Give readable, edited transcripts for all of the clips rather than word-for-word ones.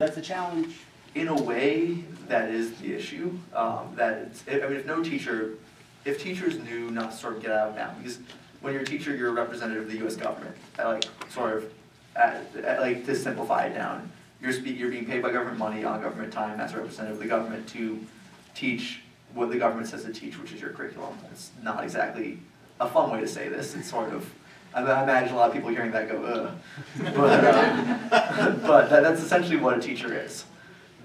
That's a challenge. In a way, that is the issue. If teachers knew not to sort of get out of bounds, because when you're a teacher, you're a representative of the U.S. government. To simplify it down, you're being paid by government money on government time as a representative of the government to teach what the government says to teach, which is your curriculum. It's not exactly a fun way to say this. It's sort of, I imagine a lot of people hearing that go, ugh. But that's essentially what a teacher is.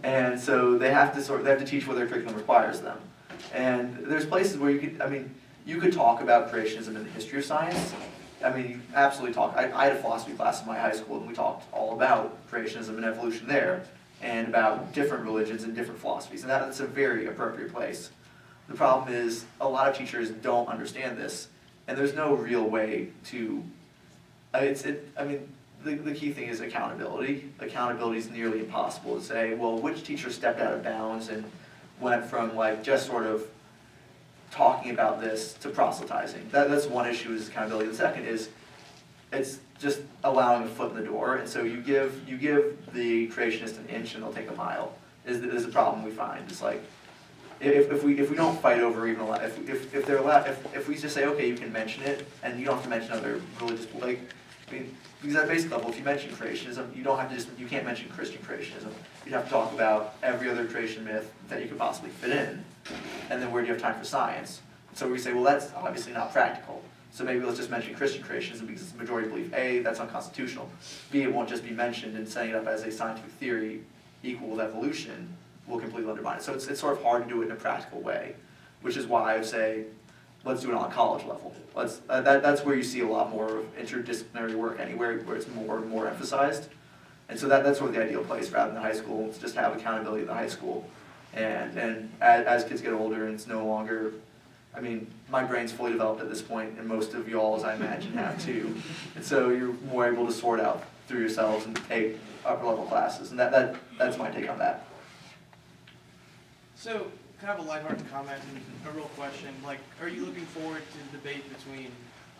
And so they have to teach what their curriculum requires them. And there's places where you could talk about creationism in the history of science. You absolutely talk. I had a philosophy class in my high school, and we talked all about creationism and evolution there, and about different religions and different philosophies, and that's a very appropriate place. The problem is a lot of teachers don't understand this, and there's no real way to. The key thing is accountability. Accountability is nearly impossible to say, well, which teacher stepped out of bounds and went from just sort of talking about this to proselytizing. That's one issue, is accountability. The second is it's just allowing a foot in the door, and so you give the creationist an inch and they'll take a mile. Is the problem we find. It's like if we don't fight over even if we just say, okay, you can mention it and you don't have to mention other religious because at basic level, if you mention creationism, you can't mention Christian creationism. You'd have to talk about every other creation myth that you could possibly fit in. And then where do you have time for science? So we say, well, that's obviously not practical. So maybe let's just mention Christian creationism because the majority believe A, that's unconstitutional. B, it won't just be mentioned, and setting it up as a scientific theory equal with evolution will completely undermine it. So it's sort of hard to do it in a practical way, which is why I would say, let's do it on a college level. That's where you see a lot more interdisciplinary work anywhere, where it's more emphasized. And so that's sort of the ideal place rather than high school, to just have accountability in the high school. And as kids get older, and it's no longer, my brain's fully developed at this point, and most of y'all's, I imagine, have too. And so you're more able to sort out through yourselves and take upper level classes. And that's my take on that. So, kind of a lighthearted comment and a real question. Are you looking forward to the debate between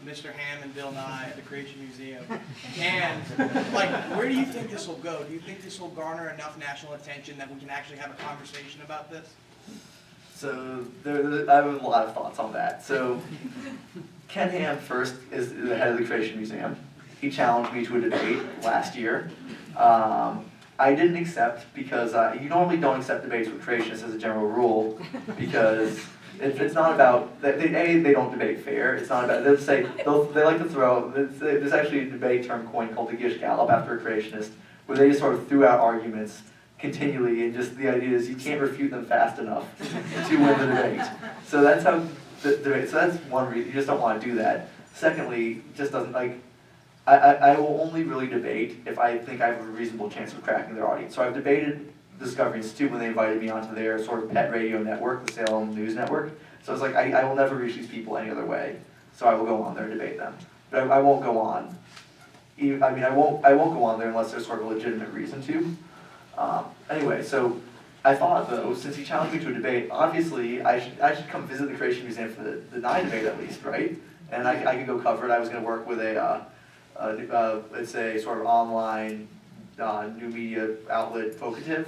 Mr. Ham and Bill Nye at the Creation Museum? And, where do you think this will go? Do you think this will garner enough national attention that we can actually have a conversation about this? So, I have a lot of thoughts on that. So, Ken Ham, first, is the head of the Creation Museum. He challenged me to a debate last year. I didn't accept because you normally don't accept debates with creationists as a general rule, because it's not about, they don't debate fair. It's not about, they like to throw, there's actually a debate term coined called the Gish Gallop after a creationist, where they just sort of threw out arguments continually, and just the idea is you can't refute them fast enough to win the debate. So that's how the debate, so that's one reason, you just don't want to do that. Secondly, just doesn't, I will only really debate if I think I have a reasonable chance of cracking their audience. So I've debated Discovery Institute when they invited me onto their sort of pet radio network, the Salem News Network. So it's I will never reach these people any other way. So I will go on there and debate them. But I won't go on. I won't go on there unless there's sort of a legitimate reason to. Anyway, so I thought though, since he challenged me to a debate, obviously I should come visit the Creation Museum for the Nye debate at least, right? And I could go cover it. I was going to work with it's a sort of online new media outlet, Vocative,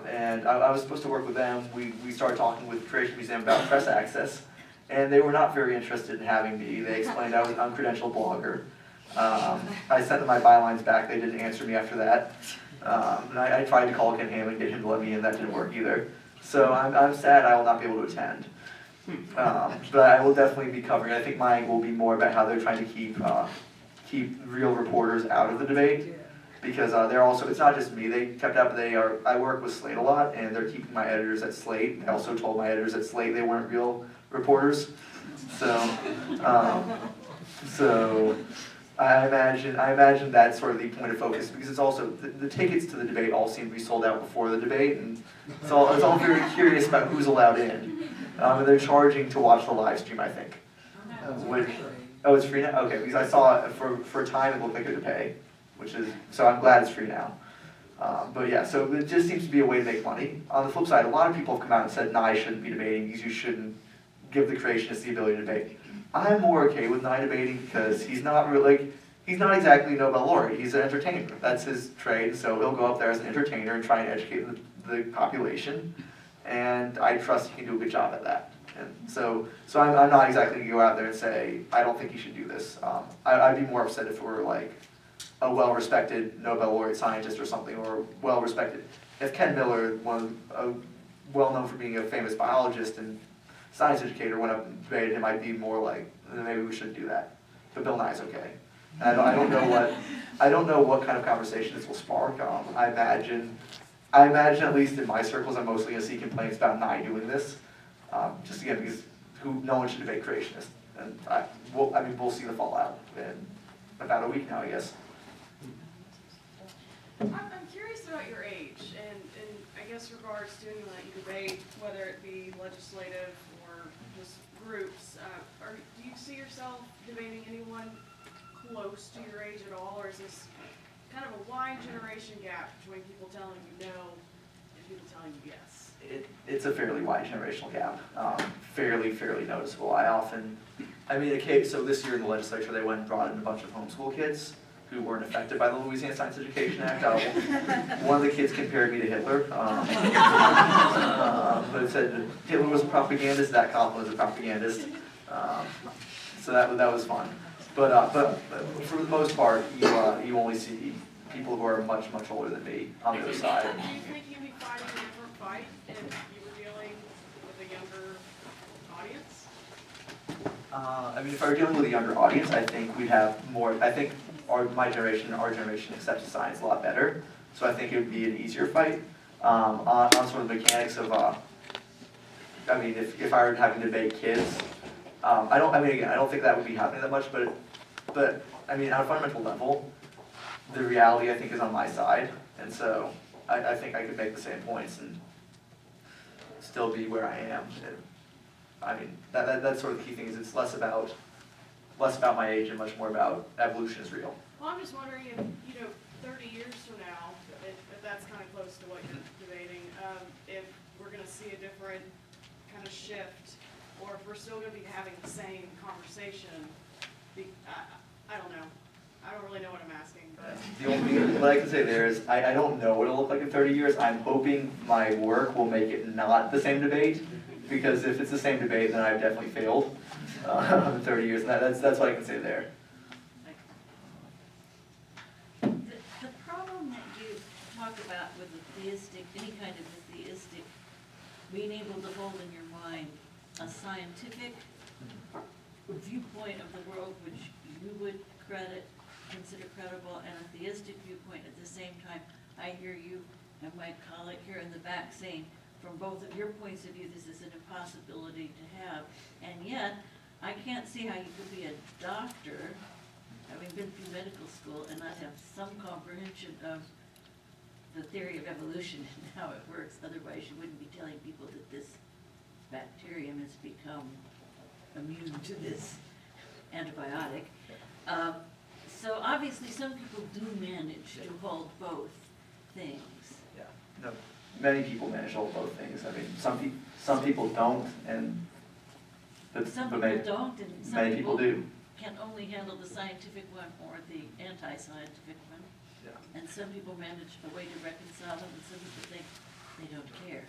and I was supposed to work with them. We started talking with the Creation Museum about press access, and they were not very interested in having me. They explained I was an uncredentialed blogger. I sent them my bylines back. They didn't answer me after that. And I tried to call Ken Ham and get him to let me in. That didn't work either. So I'm sad I will not be able to attend. But I will definitely be covering. I think my angle will be more about how they're trying to keep real reporters out of the debate, because they're also, it's not just me, I work with Slate a lot, and they're keeping my editors at Slate. I also told my editors at Slate they weren't real reporters. So I imagine that's sort of the point of focus, because it's also, the tickets to the debate all seem to be sold out before the debate, and it's all very curious about who's allowed in. And they're charging to watch the live stream, I think. Oh, it's free now? Okay, because I saw it for a time it looked like it had to pay, so I'm glad it's free now. But yeah, so it just seems to be a way to make money. On the flip side, a lot of people have come out and said Nye shouldn't be debating because you shouldn't give the creationists the ability to debate. I'm more okay with Nye debating because he's not really, he's not exactly a Nobel laureate, he's an entertainer. That's his trade, so he'll go up there as an entertainer and try and educate the population. And I trust he can do a good job at that. And so I'm not exactly gonna go out there and say, I don't think you should do this. I'd be more upset if it were like a well-respected Nobel laureate scientist or something, or well-respected. If Ken Miller, well-known for being a famous biologist and science educator, went up and debated him, I'd be more like, maybe we shouldn't do that. But Bill Nye's okay. And I don't know what kind of conversation this will spark. I imagine at least in my circles, I'm mostly gonna see complaints about Nye doing this. Just again, because no one should debate creationists. And we'll see the fallout in about a week now, I guess. I'm curious about your age, and I guess regards to anyone that you debate, whether it be legislative or just groups. Do you see yourself debating anyone close to your age at all, or is this kind of a wide generation gap between people telling you no and people telling you yes? It's a fairly wide generational gap, fairly noticeable. So this year in the legislature, they went and brought in a bunch of homeschool kids who weren't affected by the Louisiana Science Education Act. One of the kids compared me to Hitler, but it said Hitler was a propagandist, Zack Kopplin was a propagandist, so that was fun. But for the most part, you only see people who are much older than me on the other side. Do you think you'd be fighting a different fight if you were dealing with a younger audience? If I were dealing with a younger audience, I think we'd have more. I think our generation accepts science a lot better, so I think it would be an easier fight. On sort of the mechanics of, if I were having to debate kids, I don't think that would be happening that much, but on a fundamental level, the reality I think is on my side, and so I think I could make the same points and still be where I am. That's sort of the key thing. Is it's less about my age and much more about evolution is real. Well, I'm just wondering if, 30 years from now, if that's kind of close to what you're debating, if we're going to see a different kind of shift, or if we're still going to be having the same conversation. I don't know. I don't really know what I'm asking. But. The only thing what I can say there is I don't know what it'll look like in 30 years. I'm hoping my work will make it not the same debate, because if it's the same debate, then I've definitely failed in 30 years. And that's what I can say there. The problem that you talk about with any kind of theistic, being able to hold in your mind a scientific viewpoint of the world which you would consider credible, and a theistic viewpoint at the same time. I hear you and my colleague here in the back saying, from both of your points of view, this is an impossibility to have, and yet I can't see how you could be a doctor, having been through medical school, and not have some comprehension of the theory of evolution and how it works. Otherwise, you wouldn't be telling people that this bacterium has become immune to this antibiotic. So obviously, some people do manage to hold both things. Yeah. No. Many people manage to hold both things. Some people don't, Some people don't, and some many people do. Can only handle the scientific one or the anti-scientific one. Yeah. And some people manage a way to reconcile them, and some people think they don't care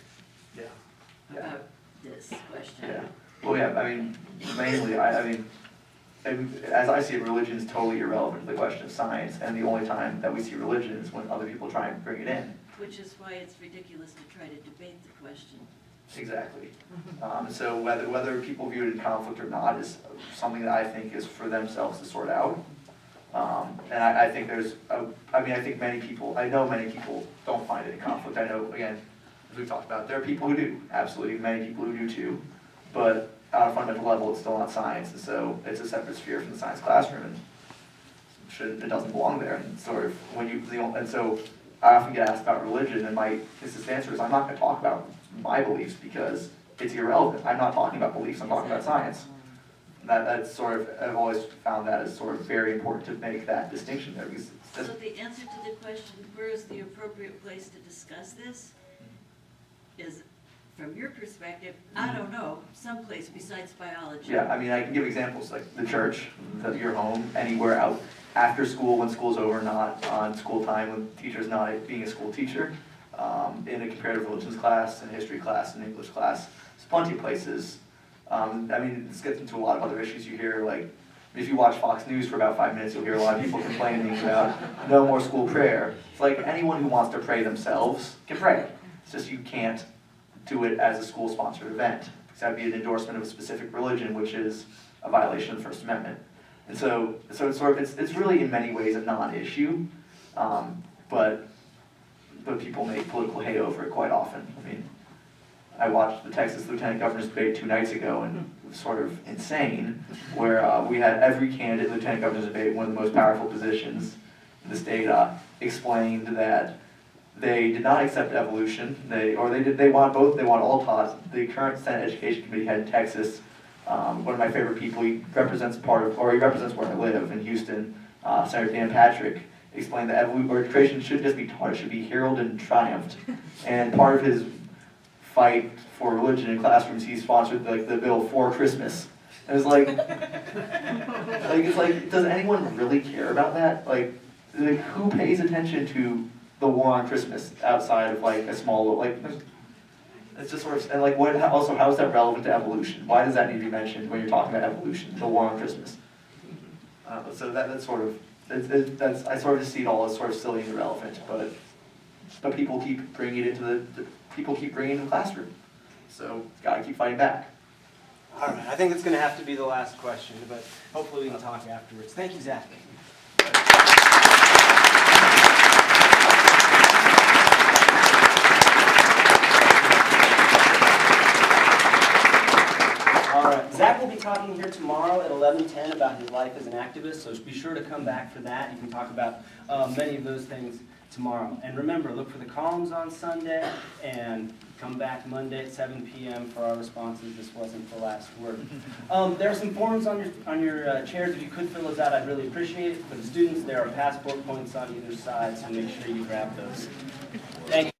about this question. Yeah. Well, yeah. Mainly, as I see it, religion is totally irrelevant to the question of science, and the only time that we see religion is when other people try and bring it in. Which is why it's ridiculous to try to debate the question. Exactly. So whether people view it in conflict or not is something that I think is for themselves to sort out. And I think I know many people don't find it in conflict. I know, again, as we've talked about, there are people who do, absolutely, many people who do too. But on a fundamental level, it's still not science, and so it's a separate sphere from the science classroom, and it doesn't belong there. And sort of and so I often get asked about religion, and my consistent answer is I'm not going to talk about my beliefs because it's irrelevant. I'm not talking about beliefs. I'm talking about science. That's sort of, I've always found that as sort of very important to make that distinction there. Because so the answer to the question, where is the appropriate place to discuss this, is from your perspective, I don't know, someplace besides biology. Yeah, I mean, I can give examples like the church, your home, anywhere out after school, when school's over, not on school time, when teacher's not being a school teacher, in a comparative religions class, in a history class, in English class. There's plenty of places. I mean, this gets into a lot of other issues you hear, like, if you watch Fox News for about 5 minutes, you'll hear a lot of people complaining about no more school prayer. It's like anyone who wants to pray themselves can pray. It's just you can't do it as a school-sponsored event. Because that would be an endorsement of a specific religion, which is a violation of the First Amendment. And so it's sort of, it's really in many ways a non-issue, but people make political hay over it quite often. I mean, I watched the Texas Lieutenant Governor's debate 2 nights ago, and it was sort of insane, where we had every candidate Lieutenant Governor's debate, one of the most powerful positions in the state, explained that they did not accept evolution. They want both. They want all taught. The current Senate Education Committee head in Texas, one of my favorite people, he represents where I live in Houston. Senator Dan Patrick explained that creation should just be taught. It should be heralded and triumphed. And part of his fight for religion in classrooms, he sponsored like the bill for Christmas. And it's like, does anyone really care about that? Like who pays attention to the war on Christmas outside of like a small, like, it's just sort of, and like also how is that relevant to evolution? Why does that need to be mentioned when you're talking about evolution, the war on Christmas? So that's sort of, I sort of just see it all as sort of silly and irrelevant, but people keep bringing it into the classroom. So gotta keep fighting back. All right, I think it's going to have to be the last question, but hopefully we can talk afterwards. Thank you, Zach. All right, Zach will be talking here tomorrow at 11:10 about his life as an activist, so be sure to come back for that. You can talk about many of those things tomorrow. And remember, look for the columns on Sunday, and come back Monday at 7 p.m. for our responses. This wasn't the last word. There are some forms on your chairs. If you could fill those out, I'd really appreciate it. For the students, there are passport points on either side, so make sure you grab those. Thank you.